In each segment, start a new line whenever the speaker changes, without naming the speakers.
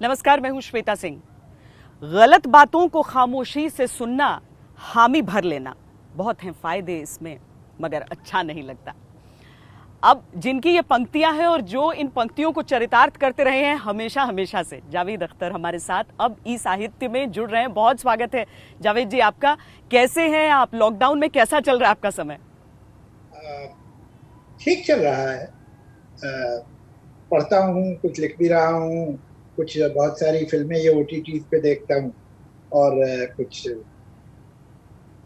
नमस्कार, मैं हूं श्वेता सिंह। गलत बातों को खामोशी से सुनना, हामी भर लेना, बहुत हैं फायदे इसमें, मगर अच्छा नहीं लगता। अब जिनकी ये पंक्तियां हैं और जो इन पंक्तियों को चरितार्थ करते रहे हैं हमेशा हमेशा से, जावेद अख्तर हमारे साथ अब ई साहित्य में जुड़ रहे हैं। बहुत स्वागत है जावेद जी आपका। कैसे हैं आप? लॉकडाउन में कैसा चल रहा है आपका समय?
ठीक चल रहा है। पढ़ता हूँ, कुछ लिख भी रहा हूँ, कुछ बहुत सारी फिल्में ये ओटीटी पे देखता हूँ और कुछ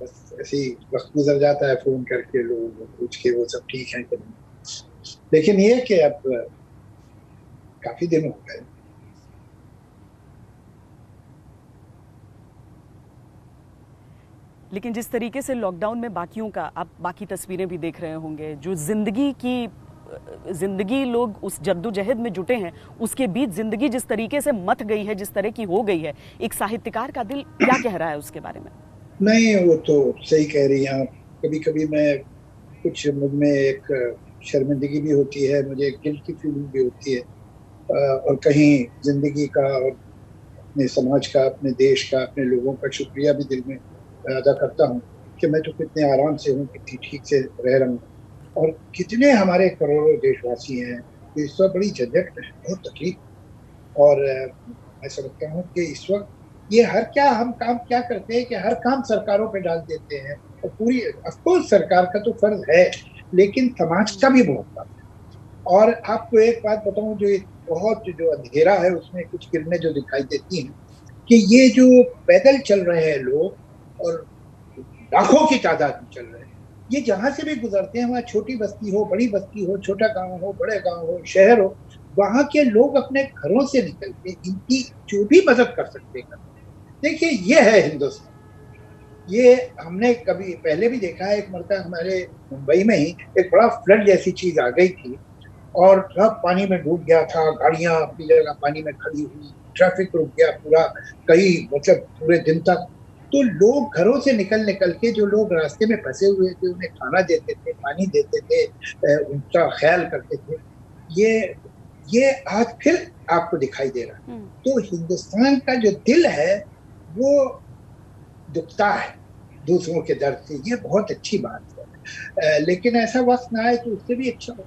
बस ऐसे ही वक्त गुजर जाता है फोन करके लोगों को पूछ के वो सब ठीक है कि नहीं। लेकिन ये कि अब काफी दिन हो गए।
लेकिन जिस तरीके से लॉकडाउन में बाकियों का, आप बाकी तस्वीरें भी देख रहे होंगे, जो जिंदगी लोग उस जद्दोजहद में जुटे हैं, उसके बीच जिंदगी जिस तरीके से मथ गई है, जिस तरह की हो गई है, एक साहित्यकार का दिल क्या कह रहा है उसके बारे में?
नहीं, वो तो सही कह रही हैं आप। कभी कभी मैं कुछ मुझ में एक शर्मिंदगी भी होती है, मुझे एक गिल्ट की फीलिंग भी होती है। और कहीं जिंदगी का और अपने समाज का, अपने देश का, अपने लोगों का शुक्रिया भी दिल में अदा करता हूँ कि मैं तो कितने आराम से हूँ, कितनी ठीक से रह रहा हूँ। और कितने हमारे करोड़ों देशवासी हैं कि इस वक्त बड़ी झंझट में है, बहुत तकलीफ। और मैं समझता हूँ कि इस वक्त ये हर क्या हम काम क्या करते हैं कि हर काम सरकारों पे डाल देते हैं। और पूरी अफकोर्स सरकार का तो फर्ज है, लेकिन समाज का भी बहुत फर्ज है। और आपको एक बात बताऊं, जो बहुत जो अंधेरा है उसमें कुछ किरणें जो दिखाई देती हैं कि ये जो पैदल चल रहे हैं लोग, और लाखों की तादाद में चल रहे हैं, ये जहां से भी गुजरते हैं, वहां छोटी बस्ती हो, बड़ी बस्ती हो, छोटा गांव हो, बड़े गांव हो, शहर हो, वहां के लोग अपने घरों से निकल के इनकी जो भी मदद कर सकते हैं। देखिए, ये है हिंदुस्तान। ये हमने कभी पहले भी देखा है। एक मरतबा हमारे मुंबई में ही एक बड़ा फ्लड जैसी चीज आ गई थी और सब पानी में डूब गया था, गाड़ियां अपनी जगह पानी में खड़ी हुई, ट्रैफिक रुक गया पूरा, कई मतलब पूरे दिन तक। तो लोग घरों से निकल निकल के, जो लोग रास्ते में फंसे हुए थे, उन्हें खाना देते थे, पानी देते थे, उनका ख्याल करते थे। ये ये आज फिर आपको दिखाई दे रहा है। तो हिंदुस्तान का जो दिल है वो दुखता है दूसरों के दर्द से। ये बहुत अच्छी बात है। लेकिन ऐसा वक्त ना आए तो उससे भी अच्छा हो।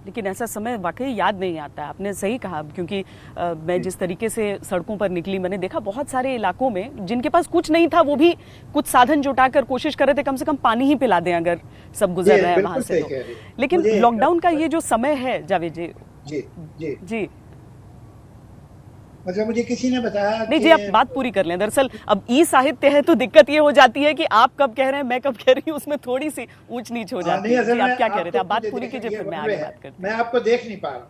लेकिन ऐसा समय वाकई याद नहीं आता है। आपने सही कहा, क्योंकि मैं जिस तरीके से सड़कों पर निकली, मैंने देखा बहुत सारे इलाकों में जिनके पास कुछ नहीं था वो भी कुछ साधन जुटाकर कोशिश कर रहे थे कम से कम पानी ही पिला दें अगर सब गुजर रहे हैं वहां से तो। लेकिन लॉकडाउन का ये जो समय है जावेद जी,
जी जी
जी
मतलब मुझे किसी ने बताया
नहीं
कि
जी, आप बात पूरी कर लें। दरअसल अब ई साहित्य है तो दिक्कत ये हो जाती है कि आप कब कह रहे हैं, मैं कब कह रही हूँ, उसमें थोड़ी सी ऊंच नीच हो जाती
नहीं,
है। जी,
असल में
आप क्या कह रहे थे?
आपको
आप बात
मुझे
पूरी
देख,
कीजिए,
ये
फिर मैं
वन वे
आगे
है।
बात करती
मैं
हूँ।
आपको देख नहीं पा रहा हूँ,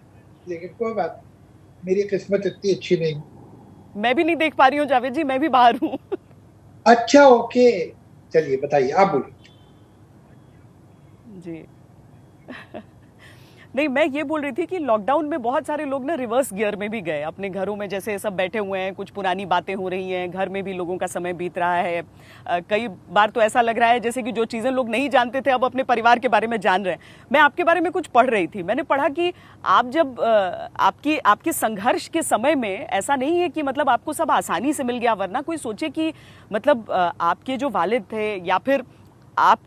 लेकिन कोई बात, मेरी किस्मत इतनी अच्छी नहीं।
मैं भी नहीं देख पा रही हूँ जावेद जी, मैं भी बाहर हूँ।
अच्छा, ओके, चलिए बताइए, आप बोलिए।
जी नहीं, मैं ये बोल रही थी कि लॉकडाउन में बहुत सारे लोग ना रिवर्स गियर में भी गए अपने घरों में। जैसे सब बैठे हुए हैं, कुछ पुरानी बातें हो रही हैं, घर में भी लोगों का समय बीत रहा है। कई बार तो ऐसा लग रहा है जैसे कि जो चीज़ें लोग नहीं जानते थे अब अपने परिवार के बारे में जान रहे हैं। मैं आपके बारे में कुछ पढ़ रही थी, मैंने पढ़ा कि आप जब आपके संघर्ष के समय में ऐसा नहीं है कि मतलब आपको सब आसानी से मिल गया, वरना कोई सोचे कि मतलब आपके जो वालिद थे या फिर आप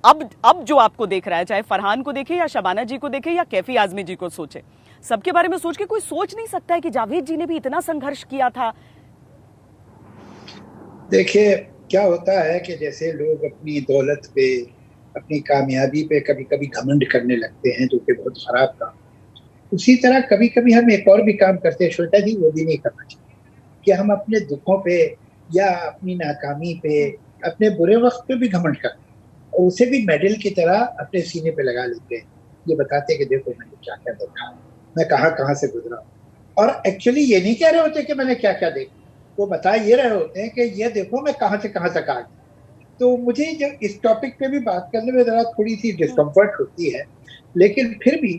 अब जो आपको देख रहा है, चाहे फरहान को देखे या शबाना जी को देखे या कैफी आजमी जी को सोचे, सबके बारे में सोच के कोई सोच नहीं सकता है कि जावेद जी ने भी इतना संघर्ष किया था।
देखिए, क्या होता है कि जैसे लोग अपनी दौलत पे, अपनी कामयाबी पे कभी कभी घमंड करने लगते हैं, जो कि बहुत खराब काम, उसी तरह कभी कभी हम एक और भी काम करते हैं श्वेता जी, वो भी नहीं करना चाहिए, कि हम अपने दुखों पे या अपनी नाकामी पे, अपने बुरे वक्त पे भी घमंड करते हैं और उसे भी मेडल की तरह अपने सीने पे लगा लेते हैं। ये बताते हैं कि देखो मैंने क्या क्या देखा, मैं कहाँ कहाँ से गुजरा। और एक्चुअली ये नहीं कह रहे होते कि मैंने क्या क्या देखा, वो बता ये रहे होते हैं कि ये देखो मैं कहाँ से कहाँ तक आ गया। तो मुझे जब इस टॉपिक पे भी बात करने में जरा थोड़ी सी डिस्कम्फर्ट होती है, लेकिन फिर भी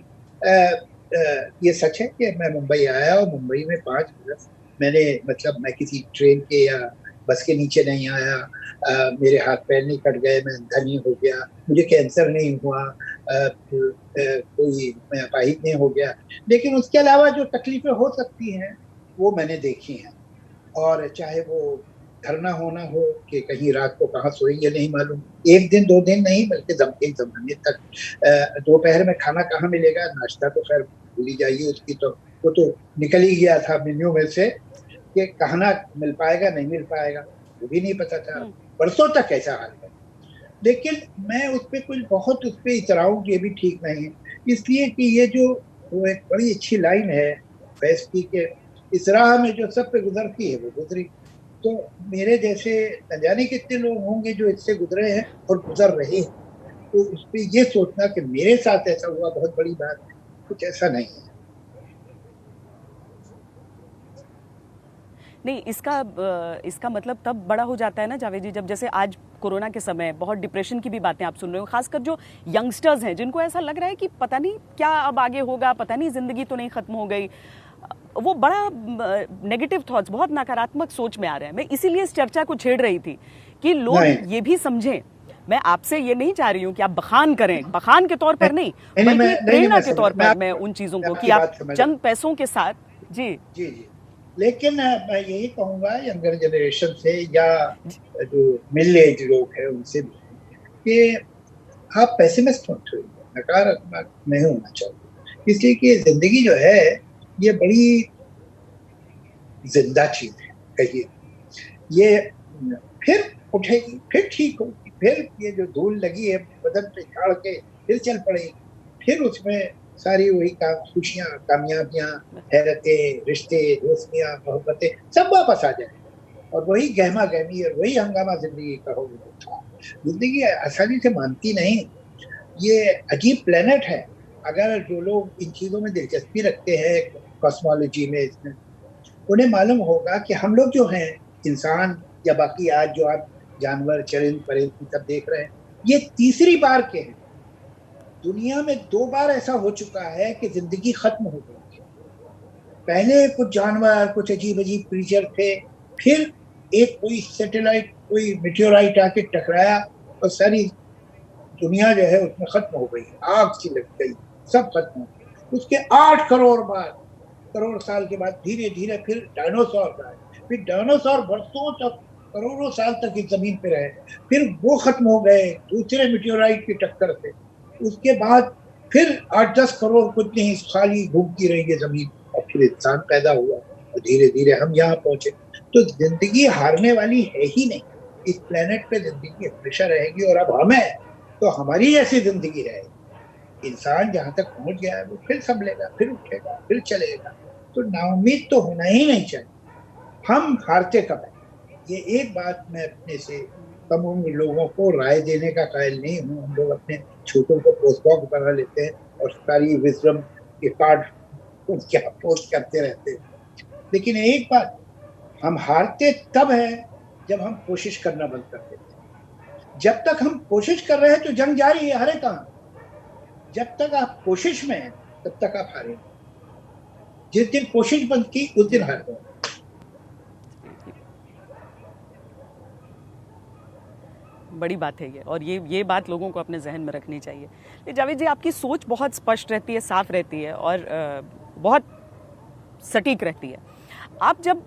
ये सच है कि मैं मुंबई आया और मुंबई में 5 बरस मैंने, मतलब मैं किसी ट्रेन के या बस के नीचे नहीं आया, मेरे हाथ पैर नहीं कट गए, मैं अंधा नहीं हो गया, मुझे कैंसर नहीं हुआ, कोई मैं अपाहिज नहीं हो गया। लेकिन उसके अलावा जो तकलीफें हो सकती हैं वो मैंने देखी हैं। और चाहे वो घर ना होना हो कि कहीं रात को कहाँ सोएंगे नहीं मालूम, एक दिन दो दिन नहीं बल्कि एक जमाने तक। दोपहर में खाना कहाँ मिलेगा, नाश्ता तो खैर भूल ही जाइए उसकी, तो वो तो निकल ही गया था मेन्यू में से कि कहना मिल पाएगा नहीं मिल पाएगा वो भी नहीं पता था। बरसों तक ऐसा हाल है। लेकिन मैं उस पर कुछ बहुत उस पर इतराऊं ये भी ठीक नहीं है, इसलिए कि ये जो वो एक बड़ी अच्छी लाइन है फैज की के, इस राह में जो सब पे गुजरती है वो गुजरी। तो मेरे जैसे न जाने कितने लोग होंगे जो इससे गुजरे हैं और गुजर रहे हैं। तो उस पर ये सोचना कि मेरे साथ ऐसा हुआ बहुत बड़ी बात है, कुछ ऐसा नहीं है।
नहीं, इसका मतलब तब बड़ा हो जाता है ना जावेद जी, जब जैसे आज कोरोना के समय बहुत डिप्रेशन की भी बातें आप सुन रहे हो, खासकर जो यंगस्टर्स हैं जिनको ऐसा लग रहा है कि पता नहीं क्या अब आगे होगा, पता नहीं जिंदगी तो नहीं खत्म हो गई। वो बड़ा नेगेटिव थॉट्स, बहुत नकारात्मक सोच में आ रहे हैं। मैं इसीलिए इस चर्चा को छेड़ रही थी कि लोग ये भी समझें। मैं आपसे ये नहीं चाह रही हूँ कि आप बखान करें, बखान के तौर पर नहीं, बल्कि प्रेरणा के तौर पर मैं उन चीजों को कि आप चंद पैसों के साथ जी
जी जी। लेकिन मैं यही कहूंगा यंगर जनरेशन से या जो मिडिल एज लोग हैं उनसे भी कि आप पेसिमिस्ट मत होइए, नकारात्मक नहीं होना चाहिए। इसलिए कि जिंदगी जो है ये बड़ी जिंदा चीज है, कहिए ये फिर उठेगी, फिर ठीक होगी, फिर ये जो धूल लगी है बदन पे झाड़ के फिर चल पड़ेगी, फिर उसमें सारी वही खुशियां, कामयाबियां, हैरतें, रिश्ते, दोस्तियां, मोहब्बतें सब वापस आ जाए और वही गहमा गहमी और वही हंगामा जिंदगी का हो था। जिंदगी आसानी से मानती नहीं, ये अजीब प्लेनेट है। अगर जो लोग इन चीजों में दिलचस्पी रखते हैं कॉस्मोलॉजी में, इसमें उन्हें मालूम होगा कि हम लोग जो हैं इंसान या बाकी आज जो आप जानवर चरिंद परिंद सब देख रहे हैं, ये तीसरी बार के हैं। दुनिया में दो बार ऐसा हो चुका है कि जिंदगी खत्म हो गई। पहले कुछ जानवर, कुछ अजीब अजीब क्रीचर थे, फिर एक कोई सैटेलाइट, कोई मेटेओराइट आके टकराया और सारी दुनिया जो है उसमें खत्म हो गई, आग सी लग गई, सब खत्म हो गया। उसके 8 करोड़ साल के बाद धीरे धीरे फिर डायनासोर आए, फिर डायनासोर बरसों तक, करोड़ों साल तक इस जमीन पे रहे, फिर वो खत्म हो गए दूसरे मेटेओराइट की टक्कर से। उसके बाद फिर 8-10 करोड़ कुछ नहीं खाली घूमती रही है जमीन, और फिर इंसान पैदा हुआ और धीरे धीरे हम यहाँ पहुंचे। तो जिंदगी हारने वाली है ही नहीं, इस प्लेनेट पे जिंदगी हमेशा रहेगी और अब हमें तो हमारी जैसी जिंदगी रहेगी। इंसान जहां तक पहुंच गया है वो फिर संभलेगा, फिर उठेगा, फिर चलेगा। तो नाउम्मीद तो होना ही नहीं चाहिए। हम हारते कब है, ये एक बात मैं अपने से कम उम्र लोगों को राय देने का कायल नहीं हूँ। हम लोग अपने छोटों को पोस्टबॉक्स बना लेते हैं और सारी विजडम के कार्ड क्या पोस्ट करते रहते हैं। लेकिन एक बात, हम हारते तब है जब हम कोशिश करना बंद कर देते हैं। जब तक हम कोशिश कर रहे हैं तो जंग जारी है, हारे कहाँ। जब तक आप कोशिश में हैं तब तक आप हारेंगे। जिस दिन कोशिश बंद की उस दिन हार गए।
बड़ी बात है ये, और ये बात लोगों को अपने जहन में रखनी चाहिए। जावेद जी, आपकी सोच बहुत स्पष्ट रहती है, साफ रहती है और बहुत सटीक रहती है। आप जब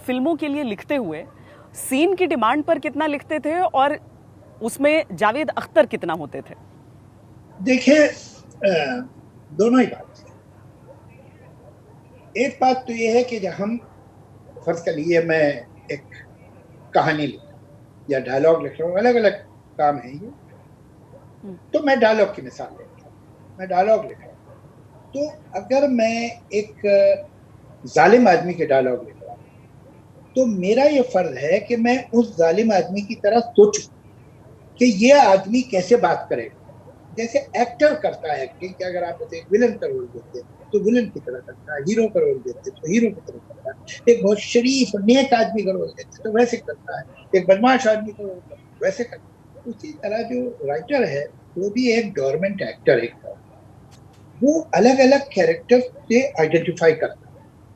फिल्मों के लिए लिखते हुए सीन की डिमांड पर कितना लिखते थे और उसमें जावेद अख्तर कितना होते थे?
देखिए, दोनों ही बात है। एक बात तो ये है कि जब हम फर्ज कर लिए मैं एक कहानी लिख या डायलॉग लिख रहा हूँ, अलग अलग काम है ये, तो मैं डायलॉग की मिसाल लेता हूँ। मैं डायलॉग लिख रहा हूँ तो अगर मैं एक जालिम आदमी के डायलॉग लिख रहा हूँ तो मेरा ये फर्ज है कि मैं उस जालिम आदमी की तरह सोचूं कि ये आदमी कैसे बात करेगा। जैसे एक्टर करता है एक्टिंग, कि अगर आप उसे एक विलन का रोल देते हैं तो विलन की तरह करता है, हीरो का रोल देते हैं तो हीरो की तरह करता है, एक बहुत शरीफ और नेक आदमी का रोल देते हैं तो वैसे करता है, एक बदमाश आदमी का रोल करता है वैसे करता है। उसी तरह जो राइटर है वो भी एक गवर्नमेंट एक्टर है, वो अलग अलग कैरेक्टर से आइडेंटिफाई करता है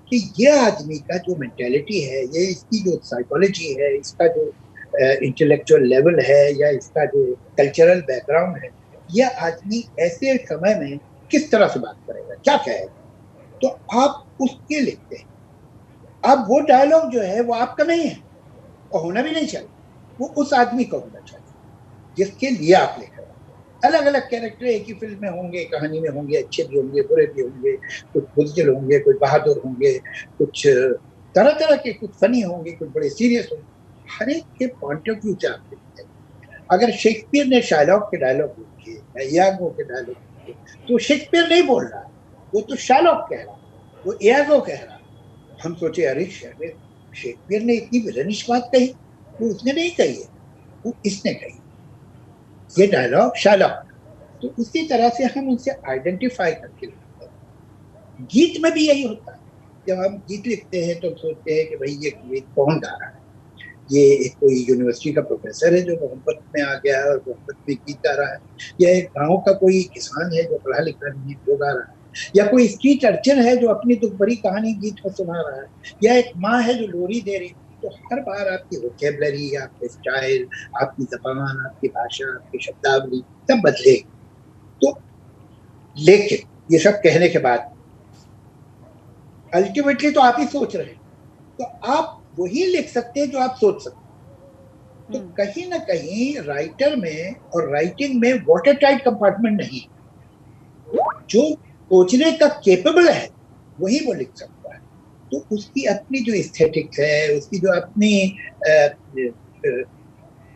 कि ये आदमी का जो मेंटेलिटी है, ये इसकी जो साइकोलॉजी है, इसका जो इंटेलेक्चुअल लेवल है, या इसका जो कल्चरल बैकग्राउंड है, ये आदमी ऐसे समय में किस तरह से बात करेगा, क्या कहेगा, तो आप उसके लिखते हैं। अब वो डायलॉग जो है वो आपका नहीं है और होना भी नहीं चाहिए, वो उस आदमी का होना चाहिए जिसके लिए आप लिख रहे हैं। अलग अलग कैरेक्टर एक ही फिल्म में होंगे, कहानी में होंगे, अच्छे भी होंगे, बुरे भी होंगे, कुछ बुज़दिल होंगे, कुछ बहादुर होंगे, कुछ तरह तरह के, कुछ फनी होंगे, कुछ बड़े सीरियस होंगे। हर एक के पॉइंट ऑफ व्यू से आप लिखते हैं। अगर शेक्सपियर ने शार्लॉक के डायलॉग लिखे या इयागो के डायलॉग लिखे, तो शेक्सपियर नहीं बोल रहा, वो तो शार्लॉक कह रहा, वो इयागो कह रहा। हम सोचे अरे शेक्सपियर ने इतनी विलनिश बात कही, वो उसने नहीं कही है, वो इसने कही, ये डायलॉग शार्लॉक। तो उसी तरह से हम उनसे आइडेंटिफाई करके लिखते हैं। गीत में भी यही होता है। जब हम गीत लिखते हैं तो सोचते हैं कि भाई ये गीत कौन गा रहा है, ये एक कोई यूनिवर्सिटी का प्रोफेसर है जो मोहब्बत में आ गया है और मोहब्बत में गीत गा रहा है, या एक गांव का कोई किसान है जो पढ़ा लिखा नहीं है जो गा रहा है, या कोई स्ट्रीट अर्चन है जो अपनी दुख भरी कहानी गीत में सुना रहा है, या एक माँ है जो लोरी दे रही। तो हर बार आपकी वोकेबलरी, आपके स्टाइल, आपकी जबान, आपकी भाषा, आपकी शब्दावली सब बदलेगी। तो लेकिन ये सब कहने के बाद अल्टीमेटली तो आप ही सोच रहे हैं, तो आप वही लिख सकते हैं जो आप सोच सकते हैं। तो कहीं ना कहीं राइटर में और राइटिंग में वाटर टाइट कंपार्टमेंट नहीं, जो सोचने का केपेबल है वही वो लिख सकता है। तो उसकी अपनी जो एस्थेटिक्स है, उसकी जो अपनी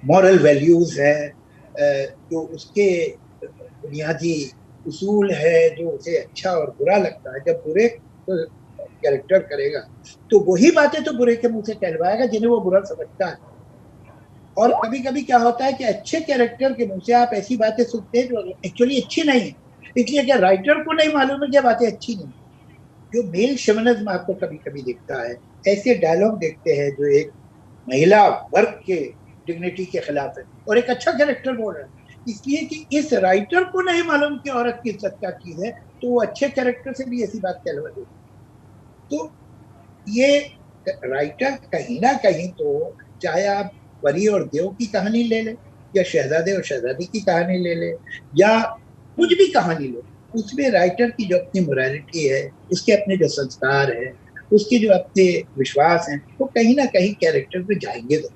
मॉरल वैल्यूज है, जो उसके बुनियादी उसूल है, जो उसे अच्छा और बुरा लगता है, जब बुरे कैरेक्टर करेगा तो वही बातें तो बुरे के मुंह से कहलवाएगा जिन्हें वो बुरा समझता है। और कभी कभी क्या होता है कि अच्छे कैरेक्टर के मुंह से आप ऐसी बातें सुनते हैं जो एक्चुअली अच्छी नहीं है, इसलिए क्या राइटर को नहीं मालूम है कि बातें अच्छी नहीं। जो मेल शोविनिज्म आपको कभी कभी दिखता है, ऐसे डायलॉग देखते हैं जो एक महिला वर्ग के डिग्निटी के खिलाफ है और एक अच्छा कैरेक्टर बोल रहा है, इसलिए कि इस राइटर को नहीं मालूम कि औरत की इज्जत क्या चीज है, तो वो अच्छे कैरेक्टर से भी ऐसी बात कहलवा देते। तो ये राइटर कहीं ना कहीं, तो चाहे आप परी और देव की कहानी ले लें, या शहजादे और शहजादी की कहानी ले लें, या कुछ भी कहानी ले, उसमें राइटर की जो अपनी मोरालिटी है, उसके अपने जो संस्कार है, उसके जो अपने विश्वास हैं, वो कहीं ना कहीं कैरेक्टर पे जाएंगे। तो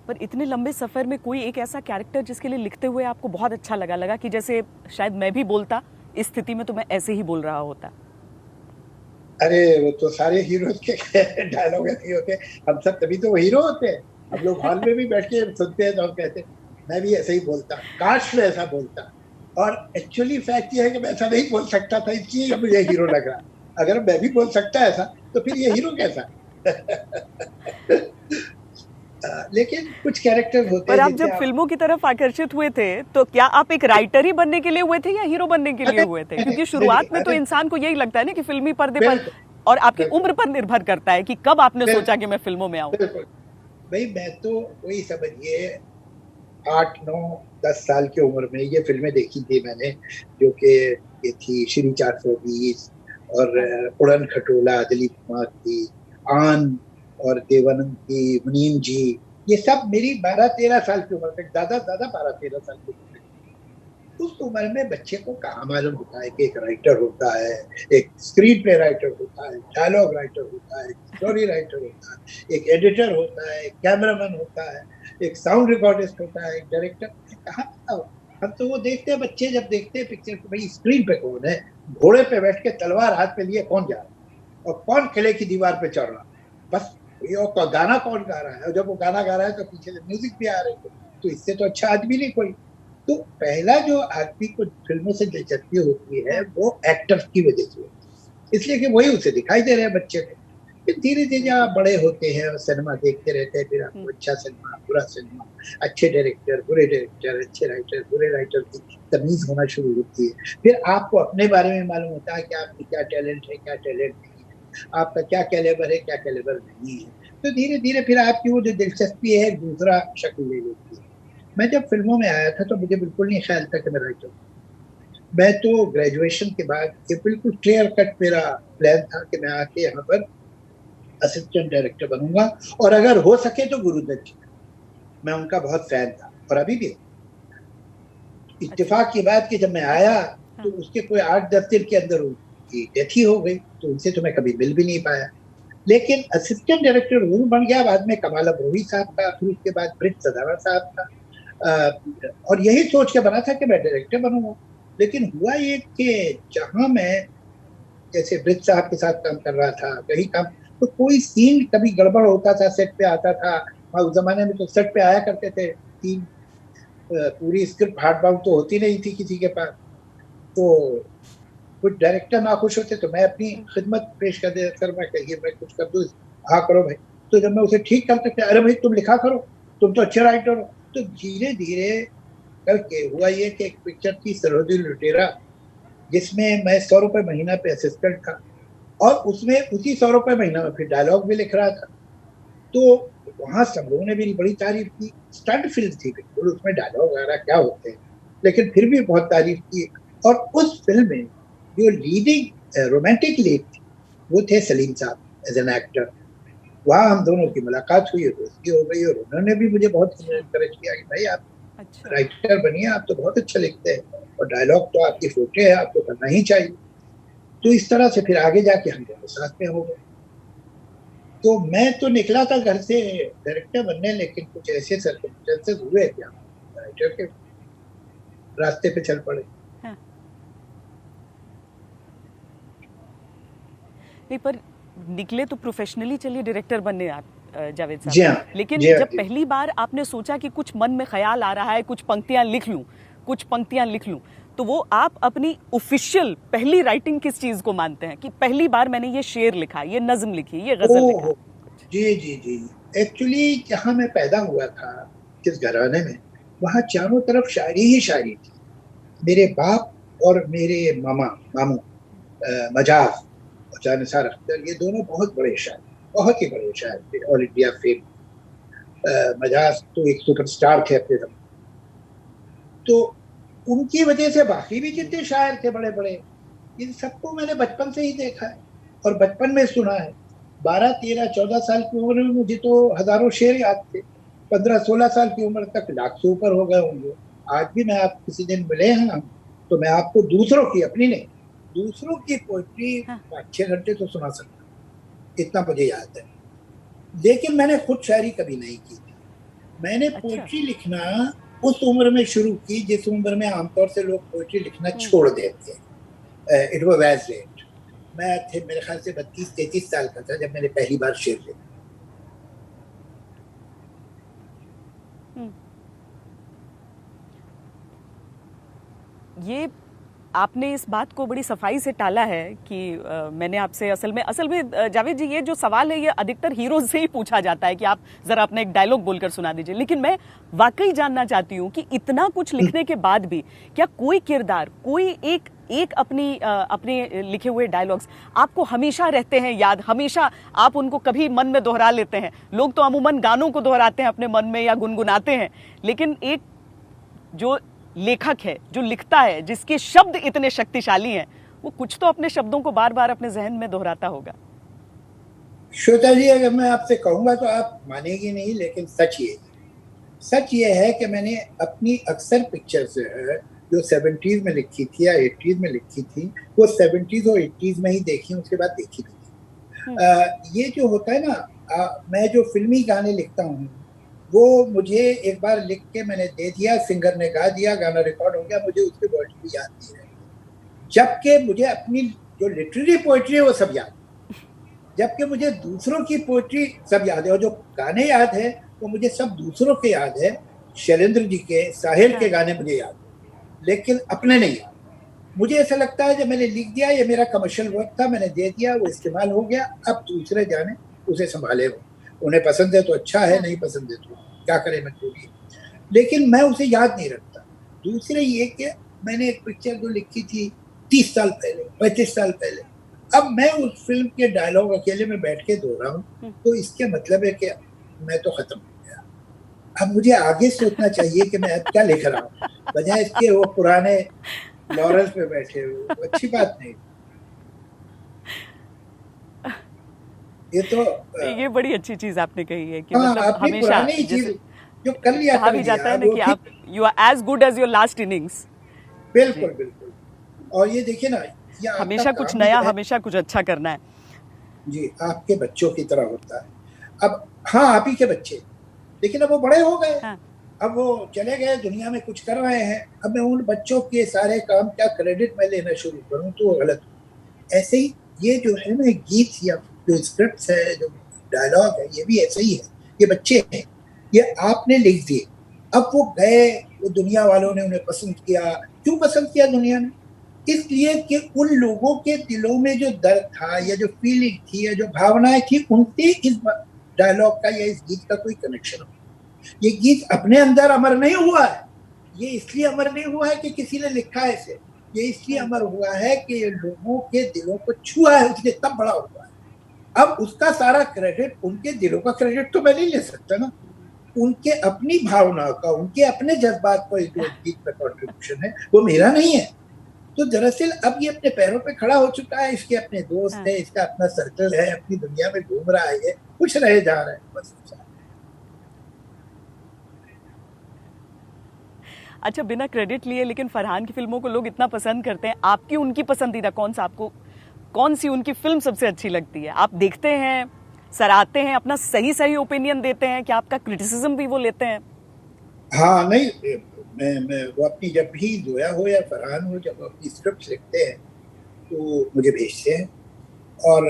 पर इतने लंबे सफर में कोई एक ऐसा कैरेक्टर जिसके लिए लिखते हुए आपको बहुत अच्छा लगा कि जैसे शायद मैं भी बोलता इस स्थिति में तो मैं ऐसे ही बोल रहा होता?
अरे वो तो सारे हीरो के डायलॉग ऐसे होते हैं, हम सब तभी तो वो हीरो होते हैं। हम लोग हॉल में भी बैठ के सुनते हैं तो हम कहते हैं मैं भी ऐसे ही बोलता, काश मैं ऐसा बोलता। और एक्चुअली फैक्ट ये है कि मैं ऐसा नहीं बोल सकता था, इसलिए मुझे हीरो लग रहा। अगर मैं भी बोल सकता ऐसा तो फिर ये हीरो कैसा? लेकिन कुछ कैरेक्टर होते
पर
हैं
आप
जिनसे
जब
आप
फिल्मों की तरफ आकर्षित हुए थे तो क्या आप एक राइटर ही बनने के लिए हुए थे या हीरो बनने के लिए हुए थे? क्योंकि शुरुआत में तो इंसान को यही लगता है ना कि फिल्मी पर्दे पर,
बिल्कुल
और आपकी उम्र पर निर्भर करता है कि कब आपने सोचा कि मैं फिल्मों में आऊं।
बिल्कुल भाई, मैं तो वही समझिए 8 9 10 साल की उम्र में ये फिल्में देखी थी मैंने, जो कि ये थी श्री 420 और उड़न खटोला दिलीप कुमार की, आन और देवानंद की, मुनीम जी, ये सब मेरी 12 13 साल की उम्र तक, ज्यादा ज्यादा 12 13 साल की उम्र तक। उस उम्र में बच्चे को कहाँ मालूम होता है कि एक राइटर होता है, एक स्क्रीन प्ले राइटर होता है, डायलॉग राइटर होता है, स्टोरी राइटर होता है, एक एडिटर होता है, एक कैमरामैन होता है, एक साउंड रिकॉर्डिस्ट होता है, एक डायरेक्टर। कहाँ पता हो? हम तो वो देखते हैं, बच्चे जब देखते हैं पिक्चर को, भाई स्क्रीन पे कौन है, घोड़े पे बैठ के तलवार हाथ पे लिए कौन जा रहा है, और कौन किले की दीवार पे चढ़ रहा है, बस ये। और गाना कौन गा रहा है, और जब वो गाना गा रहा है तो पीछे से म्यूजिक भी आ रही है, तो इससे तो अच्छा आदमी नहीं कोई। तो पहला जो आदमी को फिल्मों से दिलचस्पी होती है वो एक्टर्स की वजह से होती है, इसलिए कि वही उसे दिखाई दे रहे हैं बच्चे को। फिर धीरे धीरे आप बड़े होते हैं और सिनेमा देखते रहते हैं, फिर आपको अच्छा सिनेमा, बुरा सिनेमा, अच्छे डायरेक्टर, बुरे डायरेक्टर, अच्छे राइटर, बुरे राइटर की तमीज होना शुरू होती है। फिर आपको अपने बारे में मालूम होता है कि आपकी क्या टैलेंट है, क्या टैलेंट नहीं है, आपका क्या कैलेबर है, क्या कैलेबर नहीं है। तो धीरे धीरे फिर आपकी वो जो दिलचस्पी है दूसरा शक्ल ले लेती है। मैं जब फिल्मों में आया था तो मुझे बिल्कुल नहीं ख्याल था कि मैं राइटर हूँ। मैं तो ग्रेजुएशन के बाद ये बिल्कुल क्लियर कट मेरा प्लान था कि मैं आके यहाँ पर असिस्टेंट डायरेक्टर बनूंगा, और अगर हो सके तो गुरुदत्त जी, मैं उनका बहुत फैन था और अभी भी।
अच्छा।
इत्तेफाक की बात कि जब मैं
अच्छा।
आया तो
हाँ।
उसके कोई 8-10 दिन के अंदर उनकी डेथ ही हो गई, तो उनसे तो मैं कभी मिल भी नहीं पाया। लेकिन असिस्टेंट डायरेक्टर जरूर बन गया, बाद में कमाल अब्रोही साहब का, फिर उसके बाद ब्रिज सदाना साहब का। और यही सोच के बना था कि मैं डायरेक्टर बनूंगा। लेकिन हुआ ये कि जहां मैं जैसे ब्रिज साहब के साथ काम कर रहा था, कहीं काम, तो कोई सीन कभी गड़बड़ होता था, सेट पे आता था। और उस जमाने में तो सेट पे आया करते थे तीन, पूरी स्क्रिप्ट हार्ड बाउंड तो होती नहीं थी किसी के पास। तो कुछ डायरेक्टर ना खुश होते तो मैं अपनी खिदमत पेश कर देता, सर मैं कहिए मैं कुछ कर दूं, हाँ करो भाई। तो जब मैं उसे ठीक करते थे, अरे भाई तुम लिखा करो, तुम तो अच्छे राइटर हो। तो धीरे धीरे करके हुआ ये कि एक पिक्चर थी सरहदी लुटेरा, जिसमें मैं 100 रुपए महीना पे असिस्टेंट था, और उसमें उसी 100 रुपए महीना में फिर डायलॉग भी लिख रहा था। तो वहां सब लोगों ने मेरी बड़ी तारीफ की। स्टंट फिल्म थी बिल्कुल, उसमें डायलॉग वगैरह क्या होते हैं, लेकिन फिर भी बहुत तारीफ की। और उस फिल्म में जो लीडिंग रोमांटिक लीड थी वो थे सलीम साहब एज एन एक्टर। वहां हम दोनों की मुलाकात हुई, दोस्ती हो गई, और उन्होंने भी मुझे बहुत
अच्छा।
इनकरेज किया कि भाई आप
अच्छा।
राइटर बनिए, आप तो बहुत अच्छा लिखते हैं, और डायलॉग तो आपकी फोटे है, आपको करना ही चाहिए। तो इस तरह से फिर आगे जाके हम दोनों साथ में हो गए। तो मैं तो निकला था घर से डायरेक्टर बनने, लेकिन कुछ ऐसे सर्कमस्टेंसेस हुए कि हम राइटर के रास्ते पे चल पड़े।
हाँ। नहीं, पर निकले तो प्रोफेशनली चलिए डायरेक्टर बनने आप, जावेद साहब।
जी हाँ।
लेकिन
जी हाँ
जब
जी।
पहली बार आपने सोचा कि कुछ मन में ख्याल आ रहा है, कुछ पंक्तियां लिख लूं, कुछ पंक्तियां लिख लूं, तो वो आप अपनी ऑफिशियल पहली राइटिंग किस चीज को मानते हैं कि पहली बार मैंने ये शेर लिखा, ये नज्म लिखी, ये गजल लिखा
ओह,
कुछ?
जी जी जी। एक्चुअली जहाँ मैं पैदा हुआ था, जिस घराने में, वहाँ चारों तरफ शायरी ही शायरी थी। मेरे बाप और मेरे मामा, मामू, मजाज और जानिसार अख्तर, ये दोनों बहुत बड़े शायर, बहुत ही बड़े शायर थे, ऑल इंडिया फेम। मजाज तो एक सुपरस्टार थे अपने समय। तो उनकी वजह से बाकी भी
जी।
जितने शायर थे बड़े बड़े, इन सबको मैंने बचपन से ही देखा है और बचपन में सुना है। 12, 13, 14 साल की उम्र में मुझे तो हजारों शेर याद थे। 15, 16 साल की उम्र तक लाख से ऊपर हो गए होंगे। आज भी मैं, आप किसी दिन मिले हैं हम, तो मैं आपको दूसरों की, अपनी नहीं, दूसरों की पोइट्री
हाँ।
5-6 घंटे तो सुना सकता हूँ, इतना मुझे याद है। लेकिन मैंने खुद शायरी कभी नहीं की थी। मैंने
अच्छा।
पोइट्री लिखना उस उम्र में शुरू की जिस उम्र में आमतौर से लोग पोइट्री लिखना
हम्म।
छोड़ देते हैं। It was as late. मैं थे मेरे ख्याल से 32-33 साल का था जब मैंने पहली बार शेर लिखा।
हम्म। ये आपने इस बात को बड़ी सफाई से टाला है कि मैंने आपसे असल में जावेद जी, ये जो सवाल है ये अधिकतर हीरोज से ही पूछा जाता है कि आप जरा अपना एक डायलॉग बोलकर सुना दीजिए। लेकिन मैं वाकई जानना चाहती हूँ कि इतना कुछ लिखने के बाद भी क्या कोई किरदार, कोई एक एक अपने लिखे हुए डायलॉग्स आपको हमेशा रहते हैं याद, हमेशा आप उनको कभी मन में दोहरा लेते हैं? लोग तो अमूमन गानों को दोहराते हैं अपने मन में या गुनगुनाते हैं, लेकिन एक जो लेखक है, जो लिखता है, जिसके शब्द इतने शक्तिशाली हैं, वो कुछ तो अपने शब्दों को बार बार अपने जहन में दोहराता होगा।
श्वेता जी, अगर मैं आपसे कहूंगा तो आप मानेगी नहीं, लेकिन सच ये है कि मैंने अपनी अक्सर पिक्चर्स जो 70s में लिखी थी या 80s में लिखी थी, वो 70s और 80s में ही देखी, उसके बाद देखी नहीं। ये जो होता है ना, मैं जो फिल्मी गाने लिखता हूँ, वो मुझे एक बार लिख के मैंने दे दिया, सिंगर ने गा दिया, गाना रिकॉर्ड हो गया, मुझे उसके वर्ड्स भी याद नहीं रहे। जबकि मुझे अपनी जो लिटरेरी पोइट्री है वो सब याद है, जबकि मुझे दूसरों की पोइट्री सब याद है, और जो गाने याद है वो मुझे सब दूसरों के याद है। शैलेंद्र जी के, साहिर के
हाँ।
गाने मुझे याद है, लेकिन अपने नहीं याद। मुझे ऐसा लगता है जब मैंने लिख दिया, ये मेरा कमर्शियल वर्क था, मैंने दे दिया, वो
अच्छा।
इस्तेमाल हो गया, अब दूसरे जाने उसे संभाले हो। उन्हें पसंद है तो अच्छा है,
हाँ।
नहीं पसंद है तो क्या करें मजबूरी। लेकिन मैं उसे याद नहीं रखता। दूसरे ये कि मैंने एक पिक्चर जो लिखी थी 30 साल पहले, 35 साल पहले, अब मैं उस फिल्म के डायलॉग अकेले में बैठ के दो रहा हूँ, तो इसके मतलब है कि मैं तो खत्म हो गया। अब मुझे आगे सोचना चाहिए कि मैं अब क्या लिख रहा हूँ, बजाय इसके वो पुराने लॉरल पे बैठे हो, अच्छी बात नहीं। ये तो
ये बड़ी अच्छी चीज आपने कही है कि
हाँ,
मतलब
अपनी
हमेशा
पुरानी चीज
जैसे
जो कर लिया
कहा
कर
भी जाता
दिया
है ना
वो
कि आप
ठीक।
You are as good as your last innings. जी।
बिल्कुल बिल्कुल। और ये देखिए ना, ये आपका
हमेशा कुछ
काम भी
नया,
जो है,
हमेशा कुछ अच्छा करना है।
जी, आपके बच्चों की तरह होता है। अब हाँ, आप ही के बच्चे, लेकिन अब वो बड़े हो गए,
हाँ।
अब वो चले गए, दुनिया में कुछ कर रहे हैं। अब मैं उन बच्चों के सारे काम क्या क्रेडिट मैं लेना शुरू करूं तो वो गलत हो। ऐसे ही ये जो है ना गीत या जो
हाँ।
स्क्रिप्ट है, जो डायलॉग है, ये भी ऐसे ही है। ये बच्चे हैं, ये आपने लिख दिए, अब वो गए, वो दुनिया वालों ने उन्हें पसंद किया। क्यों पसंद किया दुनिया ने? इसलिए कि उन लोगों के दिलों में जो दर्द था या जो फीलिंग थी या जो भावनाएं थी, उनसे इस डायलॉग का या इस गीत का कोई कनेक्शन हो। ये गीत अपने अंदर अमर नहीं हुआ है, ये इसलिए अमर नहीं हुआ है कि किसी ने लिखा है इसे, ये इसलिए
हाँ।
अमर हुआ है कि ये लोगों के दिलों को छुआ है, उसने तब बड़ा हुआ है। अब उसका सारा क्रेडिट, उनके दिलों का क्रेडिट तो मैं नहीं ले सकता ना, उनके अपनी भावनाओं का, उनके अपने जज्बात का जो गीत में कॉन्ट्रीब्यूशन है वो मेरा नहीं है। तो दरअसल अब ये अपने पैरों पे खड़ा हो चुका है, इसके अपने दोस्त
हाँ।
है, इसका अपना सर्कल है, अपनी दुनिया में घूम रहा है, ये खुश रहे जा रहे हैं बस।
अच्छा, बिना क्रेडिट लिए लेकिन फरहान की फिल्मों को लोग इतना पसंद करते हैं, आपकी उनकी पसंदीदा कौन सा, आपको कौन सी उनकी फिल्म सबसे अच्छी लगती है? आप देखते हैं, सराहते हैं, अपना सही सही ओपिनियन देते हैं कि आपका क्रिटिसिज्म भी वो लेते हैं?
हाँ नहीं, मैं वो अपनी जब भी जोया हो या फरहान हो, जब वो अपनी स्क्रिप्ट लिखते हैं तो मुझे भेजते हैं, और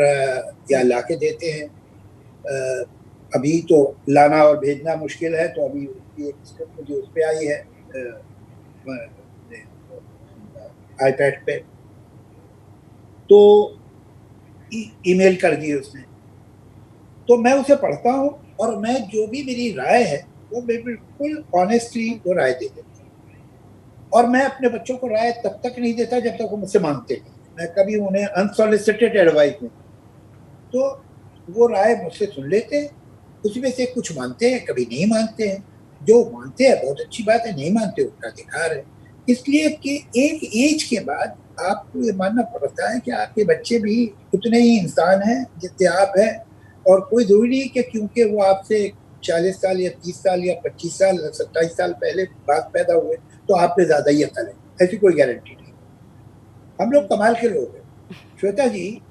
या ला के देते हैं। अभी तो लाना और भेजना मुश्किल है, तो अभी उसकी एक स्क्रिप्ट मुझे उस पर आई है, आईपैड पे, तो ईमेल कर दी उसने। तो मैं उसे पढ़ता हूँ, और मैं जो भी मेरी राय है वो मैं बिल्कुल ऑनेस्टली वो राय दे देता हूँ। और मैं अपने बच्चों को राय तब तक नहीं देता जब तक वो मुझसे मांगते नहीं। मैं कभी उन्हें अनसॉलिसिटेड एडवाइस नहीं। तो वो राय मुझसे सुन लेते हैं, उसमें से कुछ मानते हैं, कभी नहीं मानते हैं। जो मानते हैं बहुत अच्छी बात है, नहीं मानते उनका अधिकार है। इसलिए कि एक एज के बाद आपको ये मानना पड़ता है कि आपके बच्चे भी उतने ही इंसान हैं जितने आप हैं, और कोई जरूरी नहीं कि क्योंकि वो आपसे 40 साल या 30 साल या 25 साल 27 साल पहले बात पैदा हुए तो आप पे ज्यादा ही अकल है, ऐसी कोई गारंटी नहीं। हम लोग कमाल के लोग हैं श्वेता जी।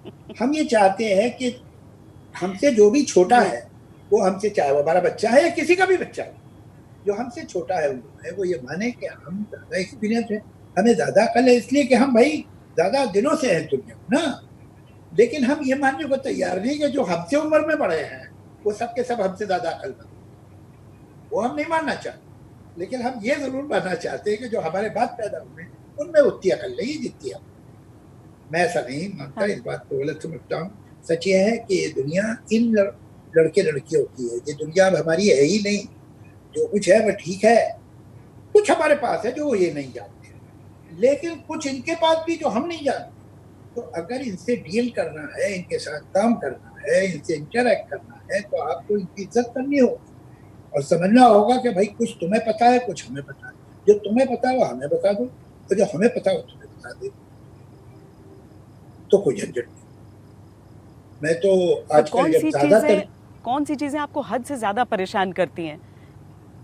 हम ये चाहते हैं कि हमसे जो भी छोटा
जी।
है, वो हमसे, चाहे वो हमारा बच्चा है या किसी का भी बच्चा है, जो हमसे छोटा है वो ये माने कि हम ज्यादा एक्सपीरियंस है, हमें ज्यादा अकल है, इसलिए कि हम भाई ज्यादा दिनों से हैं दुनिया में ना। लेकिन हम ये मानने को तैयार नहीं कि जो हमसे उम्र में बड़े हैं वो सब के सब हमसे ज्यादा अकलमंद, वो हम नहीं मानना चाहते। लेकिन हम ये जरूर मानना चाहते हैं कि जो हमारे बाद पैदा हुए उनमें उतनी अकल नहीं जितनी हम। मैं ऐसा नहीं मानता,
हाँ।
इस बात को गलत समझता हूँ। सच ये है कि ये दुनिया इन लड़के लड़कियों की है, ये दुनिया अब हमारी है ही नहीं। जो कुछ है वो ठीक है, कुछ हमारे पास है जो ये नहीं जानते, लेकिन कुछ इनके पास भी जो हम नहीं जानते। तो अगर इनसे डील करना है, इनके साथ काम करना है, इनसे इंटरेक्ट करना है, तो आपको इनकी इज्जत करनी होगी, और समझना होगा कि भाई कुछ तुम्हें पता है, कुछ हमें पता है। जो तुम्हें पता है वो हमें बता दो, और जो हमें पता है वो तुम्हें बता दे, तो कोई झंझट नहीं। मैं तो
तो
आजकल जब ज्यादातर,
कौन सी चीजें आपको हद से ज्यादा परेशान करती हैं?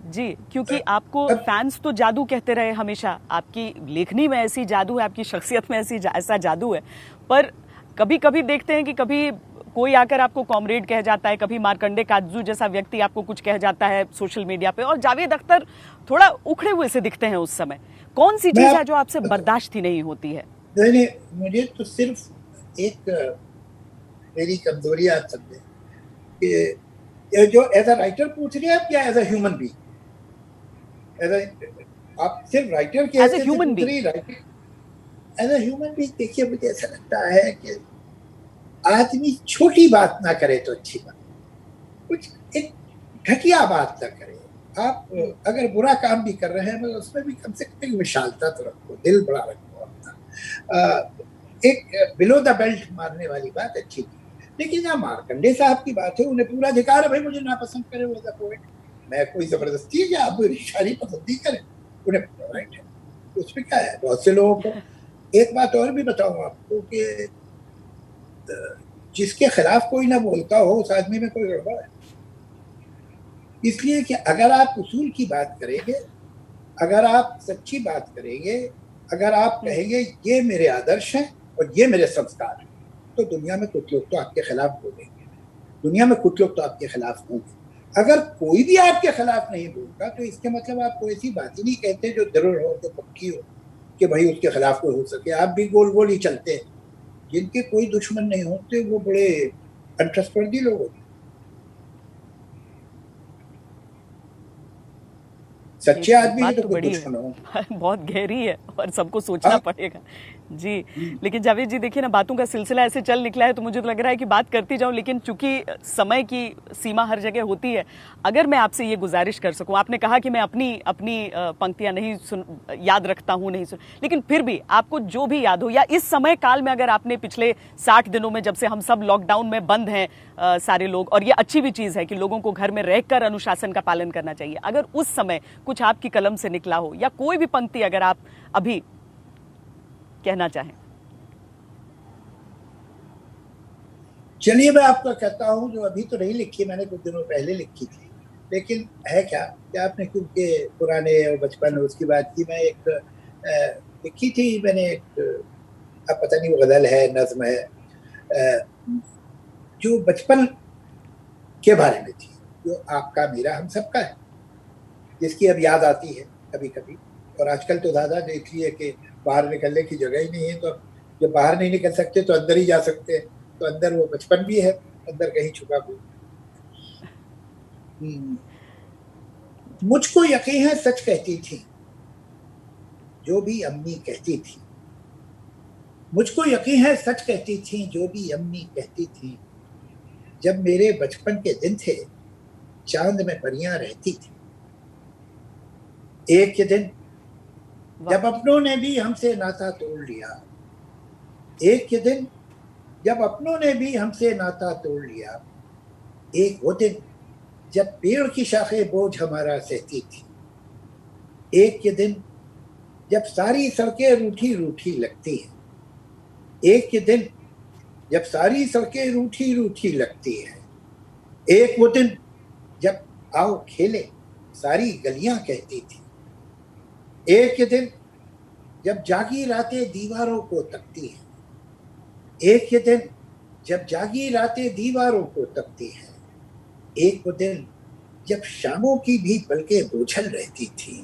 जी, क्योंकि आपको
अब
फैंस तो जादू कहते रहे हमेशा, आपकी लेखनी में ऐसी जादू है, आपकी शख्सियत में ऐसा जादू है, पर कभी कभी देखते हैं कि कभी कोई आकर आपको कॉमरेड कह जाता है, कभी मार्कंडे काटजू जैसा व्यक्ति आपको कुछ कह जाता है सोशल मीडिया पे, और जावेद अख्तर थोड़ा उखड़े हुए से दिखते हैं उस समय। कौन सी
मैं
चीज
आप,
है जो आपसे बर्दाश्त ही नहीं होती है?
नहीं, मुझे तो सिर्फ एक मेरी कमजोरी आप समझे कि ये जो एज अ राइटर पूछ रहे हैं आप, या एज अ ह्यूमन बीइंग? आप सिर्फ राइटर के
एज ए
हैसियत से
ह्यूमन
पूछ
बींग।
रही, writer as a human being? देखिए, मुझे ऐसा लगता है कि आदमी छोटी बात ना करे तो अच्छी बात, कुछ एक घटिया बात ना करे। आप अगर बुरा काम भी कर रहे हैं मगर उसमें भी कम से कम एक विशालता तो रखो, दिल बड़ा रखो अपना। एक बिलो द बेल्ट मारने वाली बात अच्छी नहीं। लेकिन जहाँ मार्कंडे साहब की बात है, उन्हें पूरा अधिकार है भाई मुझे नापसंद करे, वो एज अ पोएट। मैं कोई जबरदस्ती है कि आप मेरी शायरी पसंद नहीं करें, उन्हें पूरा राइट है, उसमें क्या है। बहुत से लोगों को एक बात और भी बताऊं आपको कि जिसके खिलाफ कोई ना बोलता हो उस आदमी में कोई गड़बड़ है। इसलिए कि अगर आप उसूल की बात करेंगे, अगर आप सच्ची बात करेंगे, अगर आप कहेंगे ये मेरे आदर्श हैं और ये मेरे संस्कार हैं, तो दुनिया में कुछ लोग तो आपके खिलाफ बोलेंगे, दुनिया में कुछ लोग तो आपके खिलाफ होंगे। अगर कोई भी आपके खिलाफ नहीं बोलता तो इसके मतलब आप कोई ऐसी बात ही नहीं कहते जो जरूर हो, तो पक्की हो कि भाई उसके खिलाफ कोई हो सके। आप भी गोल गोल ही चलते हैं। जिनके कोई दुश्मन नहीं होते वो बड़े अनट्रस्टवर्दी लोग होते हैं। सच्चे
ये
आदमी की
बात
तो
तो
कोई
बड़ी
दुश्मन हो।
है बहुत गहरी है और सबको सोचना
हाँ।
पड़ेगा जी। लेकिन जावेद जी देखिए ना, बातों का सिलसिला ऐसे चल निकला है तो मुझे तो लग रहा है कि बात करती जाऊं, लेकिन चूंकि समय की सीमा हर जगह होती है, अगर मैं आपसे ये गुजारिश कर सकूं, आपने कहा कि मैं अपनी अपनी पंक्तियां नहीं याद रखता हूं, नहीं सुन, लेकिन फिर भी आपको जो भी याद हो, या इस समय काल में अगर आपने पिछले 60 दिनों में, जब से हम सब लॉकडाउन में बंद हैं सारे लोग, और ये अच्छी भी चीज है कि लोगों को घर में रहकर अनुशासन का पालन करना चाहिए, अगर उस समय कुछ आपकी कलम से निकला हो या कोई भी पंक्ति अगर आप अभी कहना चाहें।
चलिए मैं आपको कहता हूं, जो अभी तो नहीं लिखी, मैंने कुछ दिनों पहले लिखी थी, लेकिन है क्या कि आपने क्योंकि पुराने और बचपन उसकी बात की, मैं एक लिखी थी मैंने एक, अब पता नहीं वो गजल है नज्म है, जो बचपन के बारे में थी, जो आपका मेरा हम सबका है, जिसकी अब याद आती है कभी कभी। और आजकल तो ज्यादा देख लिए कि बाहर निकलने की जगह ही नहीं है, तो जब बाहर नहीं निकल सकते तो अंदर ही जा सकते हैं, तो अंदर वो बचपन भी है, अंदर कहीं छुपा हुआ। मुझको यकीन है सच कहती थी जो भी अम्मी कहती थी, मुझको यकीन है सच कहती थी जो भी अम्मी कहती थी। जब मेरे बचपन के दिन थे चांद में परियां रहती थी। एक दिन जब अपनों ने भी हमसे नाता तोड़ लिया, एक दिन जब अपनों ने भी हमसे नाता तोड़ लिया, एक वो दिन जब पेड़ की शाखें बोझ हमारा सहती थी, एक दिन जब सारी सड़कें रूठी रूठी लगती हैं, एक दिन जब सारी सड़कें रूठी रूठी लगती हैं, एक वो दिन जब आओ खेले सारी गलियां कहती थी, एक दिन जब जागी रातें दीवारों को तकती हैं, एक दिन जब जागी रातें दीवारों को तकती हैं, एक दिन जब शामों की भी पलकें बोझल रहती थी,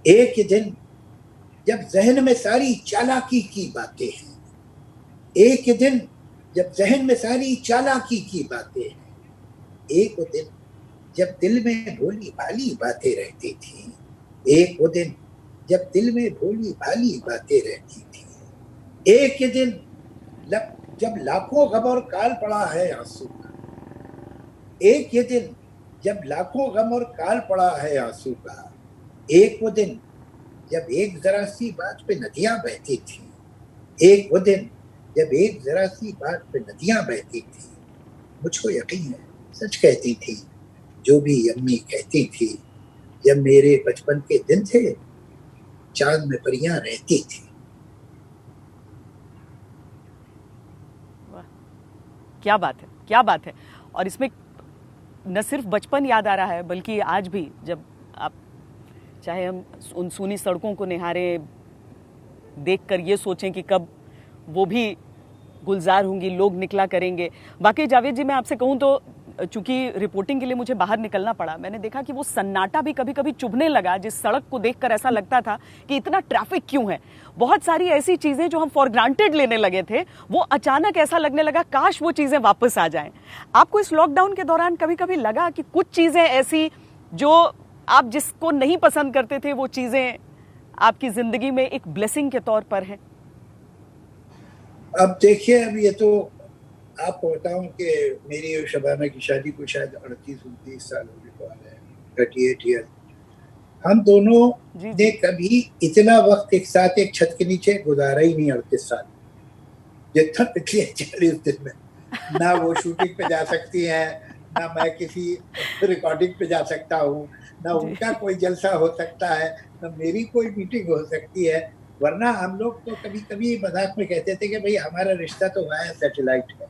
एक दिन जब जहन में सारी चालाकी की बातें हैं, एक दिन जब जहन में सारी चालाकी की बातें हैं, एक दिन जब दिल में भोली भाली बातें रहती थी, एक दिन जब दिल में भोली भाली बातें रहती थी, एक दिन जब लाखों गम और काल पड़ा है आंसू का, एक दिन जब लाखों गम और काल पड़ा है आंसू का, एक वो दिन जब एक जरा सी बात पे नदियां बहती थी, एक वो दिन जब एक जरा सी बात पे नदियां बहती थी। मुझको यकीन है सच कहती थी जो भी अम्मी कहती थी। जब मेरे बचपन के दिन थे चांद में परियां रहती थी।
क्या बात है, क्या बात है। और इसमें न सिर्फ बचपन याद आ रहा है, बल्कि आज भी जब आप, चाहे हम उन सूनी सड़कों को निहारें, देखकर ये सोचें कि कब वो भी गुलजार होंगी, लोग निकला करेंगे। बाकी जावेद जी, मैं आपसे कहूं तो चूंकि रिपोर्टिंग के लिए मुझे बाहर निकलना पड़ा, मैंने देखा कि वो सन्नाटा भी कभी कभी चुभने लगा, जिस सड़क को देखकर ऐसा लगता था कि इतना ट्रैफिक क्यों है। बहुत सारी ऐसी चीजें जो हम फॉर ग्रांटेड लेने लगे थे, वो अचानक ऐसा लगने लगा काश वो चीजें वापस आ जाएं। आपको इस लॉकडाउन के दौरान कभी कभी लगा कि कुछ चीजें ऐसी जो आप जिसको नहीं पसंद करते थे, वो चीजें आपकी जिंदगी में एक ब्लेसिंग के तौर पर है?
अब देखिए, अब ये तो आपको बताऊं कि मेरी और शबाना की शादी को शायद 38-29 साल होने वाले हैं, 38 ईयर। हम दोनों ने कभी इतना वक्त एक साथ एक छत के नीचे गुजारा ही नहीं 38 साल, जितना पिछले 40 दिन में। ना वो शूटिंग पे जा सकती है, ना मैं किसी रिकॉर्डिंग पे जा सकता हूँ, ना उनका कोई जलसा हो सकता है, ना मेरी कोई मीटिंग हो सकती है। वरना हम लोग तो कभी कभी मजाक में कहते थे कि भाई हमारा रिश्ता तो वाया सैटेलाइट है,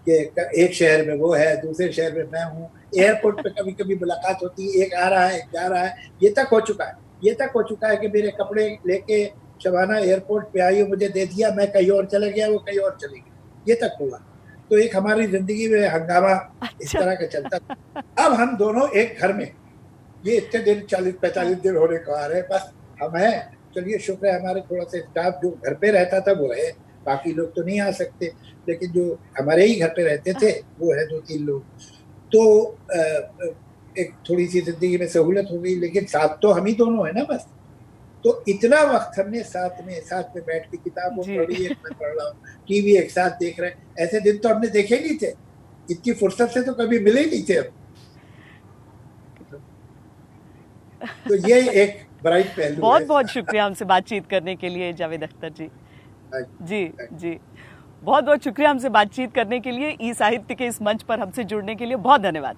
कि एक शहर में वो है, दूसरे शहर में मैं हूँ, एयरपोर्ट पे कभी कभी मुलाकात होती है, एक आ रहा है, एक जा रहा है। ये तक हो चुका है, ये तक हो चुका है कि मेरे कपड़े लेके शबाना एयरपोर्ट पे आई, मुझे दे दिया, मैं कहीं और चला गया, वो कहीं और चली गई, ये तक हुआ। तो एक हमारी जिंदगी में हंगामा इस
अच्छा।
तरह का चलता था। अब हम दोनों एक घर में, ये इतने दिन 40-45 दिन होने को आ रहे हैं, बस हम हैं। चलिए शुक्र है, हमारे थोड़ा सा स्टाफ जो घर पे रहता था वो है, बाकी लोग तो नहीं आ सकते, लेकिन जो हमारे ही घर पे रहते थे वो है 2-3 लोग। तो एक थोड़ी सी जिंदगी में सहूलत हो गई, लेकिन साथ तो हम ही दोनों है ना बस। तो इतना वक्त हमने साथ में बैठ के किताबों
जी।
पढ़ी, एक मैं पढ़ रहा हूँ, टीवी एक साथ देख रहे हैं, ऐसे दिन तो हमने देखे नहीं थे, इतनी फुर्सत से तो कभी मिले ही नहीं थे हम। तो ये एक ब्राइट पहलू
बहुत
है
बहुत
इसका।
शुक्रिया हमसे बातचीत करने के लिए जावेद अख्तर जी। जी
हाँ,
जी, बहुत बहुत शुक्रिया हमसे बातचीत करने के लिए, ई साहित्य के इस मंच पर हमसे जुड़ने के लिए बहुत धन्यवाद।